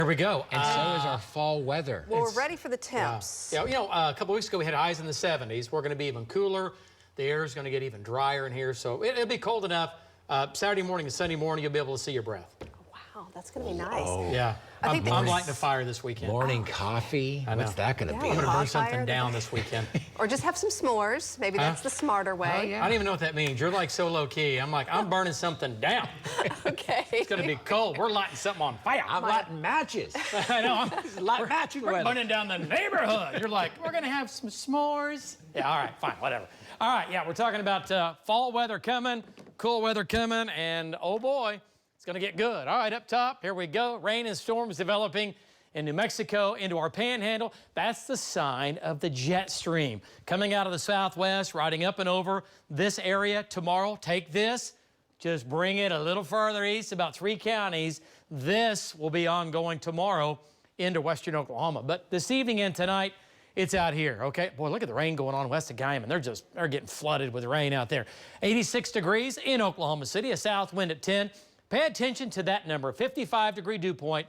Here we go. And so is our fall weather. Well, we're ready for the temps. Yeah, you know, a couple weeks ago we had highs in the 70s. We're going to be even cooler. The air is going to get even drier in here, so it'll be cold enough. Saturday morning and Sunday morning, you'll be able to see your breath. Wow, that's going to be nice. Yeah, I'm lighting a fire this weekend. Morning coffee. What's that going to be? I'm going to burn something down this weekend. Or just have some s'mores. Maybe that's the smarter way. Oh, yeah. I don't even know what that means. You're like so low key. I'm like, I'm burning something down. Okay. It's going to be cold. We're lighting something on fire. I'm lighting matches. I know. I'm lighting matches. We're burning down the neighborhood. You're like, we're going to have some s'mores. Yeah, all right, fine, whatever. All right, yeah, we're talking about fall weather coming, cool weather coming, and oh boy, it's going to get good. All right, up top, here we go. Rain and storms developing in New Mexico into our panhandle. That's the sign of the jet stream coming out of the southwest, riding up and over this area tomorrow. Take this, just bring it a little further east, about 3 counties. This will be ongoing tomorrow into western Oklahoma. But this evening and tonight, it's out here, okay? Boy, look at the rain going on west of Guymon. They're getting flooded with rain out there. 86 degrees in Oklahoma City, a south wind at 10. Pay attention to that number, 55-degree dew point.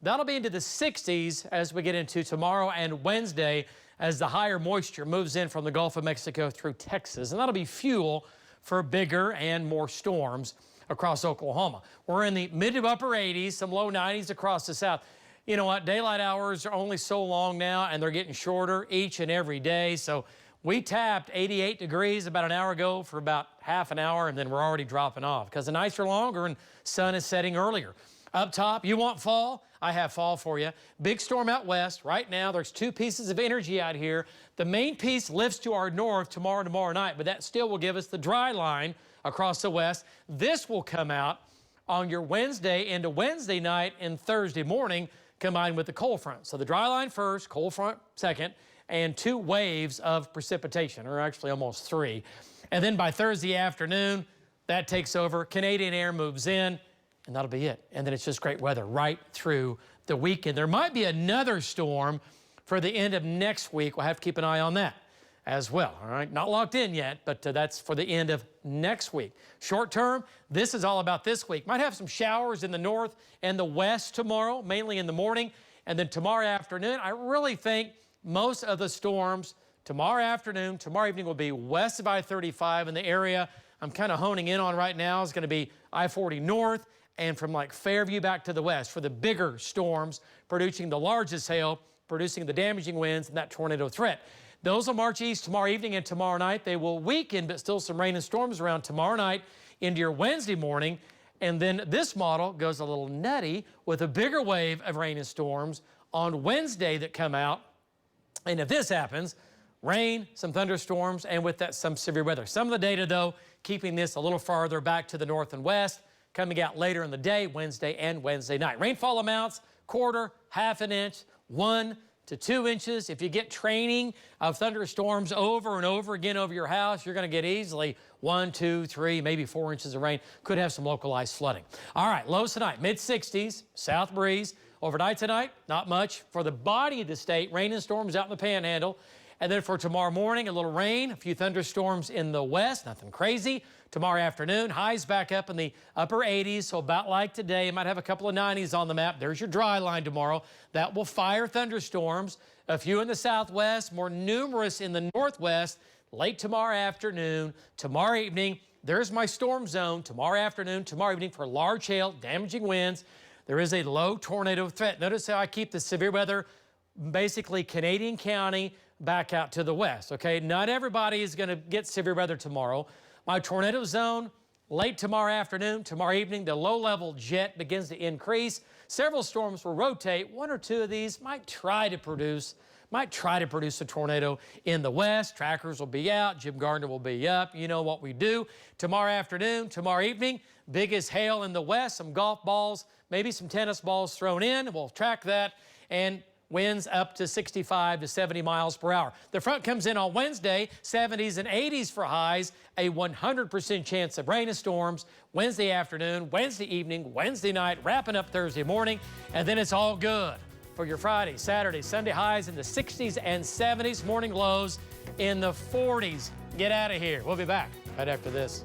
That'll be into the 60s as we get into tomorrow and Wednesday as the higher moisture moves in from the Gulf of Mexico through Texas. And that'll be fuel for bigger and more storms across Oklahoma. We're in the mid to upper 80s, some low 90s across the south. You know what? Daylight hours are only so long now, and they're getting shorter each and every day. So we tapped 88 degrees about an hour ago for about half an hour, and then we're already dropping off because the nights are longer and sun is setting earlier. Up top, you want fall? I have fall for you. Big storm out west. Right now, there's 2 pieces of energy out here. The main piece lifts to our north tomorrow night, but that still will give us the dry line across the west. This will come out on your Wednesday into Wednesday night and Thursday morning, combined with the cold front. So the dry line first, cold front second, and 2 waves of precipitation, or actually almost 3. And then by Thursday afternoon, that takes over. Canadian air moves in, and that'll be it. And then it's just great weather right through the weekend. There might be another storm for the end of next week. We'll have to keep an eye on that as well, all right? Not locked in yet, but that's for the end of next week. Short term, this is all about this week. Might have some showers in the north and the west tomorrow, mainly in the morning. And then tomorrow afternoon, I really think most of the storms tomorrow afternoon, tomorrow evening will be west of I-35 in the area I'm kind of honing in on right now is going to be I-40 north and from like Fairview back to the west for the bigger storms, producing the largest hail, producing the damaging winds and that tornado threat. Those will march east tomorrow evening and tomorrow night. They will weaken, but still some rain and storms around tomorrow night into your Wednesday morning. And then this model goes a little nutty with a bigger wave of rain and storms on Wednesday that come out. And if this happens, rain, some thunderstorms, and with that, some severe weather. Some of the data, though, keeping this a little farther back to the north and west, coming out later in the day, Wednesday and Wednesday night. Rainfall amounts, quarter, half an inch, 1 to 2 inches. If you get training of thunderstorms over and over again over your house, you're going to get easily 1, 2, 3, maybe 4 inches of rain. Could have some localized flooding. All right, lows tonight, mid-60s, south breeze. Overnight tonight, not much. For the body of the state, rain and storms out in the panhandle. And then for tomorrow morning, a little rain, a few thunderstorms in the west, nothing crazy. Tomorrow afternoon, highs back up in the upper 80s, so about like today. You might have a couple of 90s on the map. There's your dry line tomorrow. That will fire thunderstorms, a few in the southwest, more numerous in the northwest, late tomorrow afternoon, tomorrow evening. There's my storm zone tomorrow afternoon, tomorrow evening for large hail, damaging winds. There is a low tornado threat. Notice how I keep the severe weather, basically Canadian County, back out to the west, okay? Not everybody is going to get severe weather tomorrow. My tornado zone, late tomorrow afternoon, tomorrow evening, the low-level jet begins to increase. Several storms will rotate. 1 or 2 of these might try to produce a tornado in the west. Trackers will be out. Jim Gardner will be up. You know what we do. Tomorrow afternoon, tomorrow evening, biggest hail in the west, some golf balls, maybe some tennis balls thrown in. We'll track that. And winds up to 65 to 70 miles per hour. The front comes in on Wednesday, 70s and 80s for highs, a 100% chance of rain and storms Wednesday afternoon, Wednesday evening, Wednesday night, wrapping up Thursday morning, and then it's all good for your Friday, Saturday, Sunday highs in the 60s and 70s, morning lows in the 40s. Get out of here. We'll be back right after this.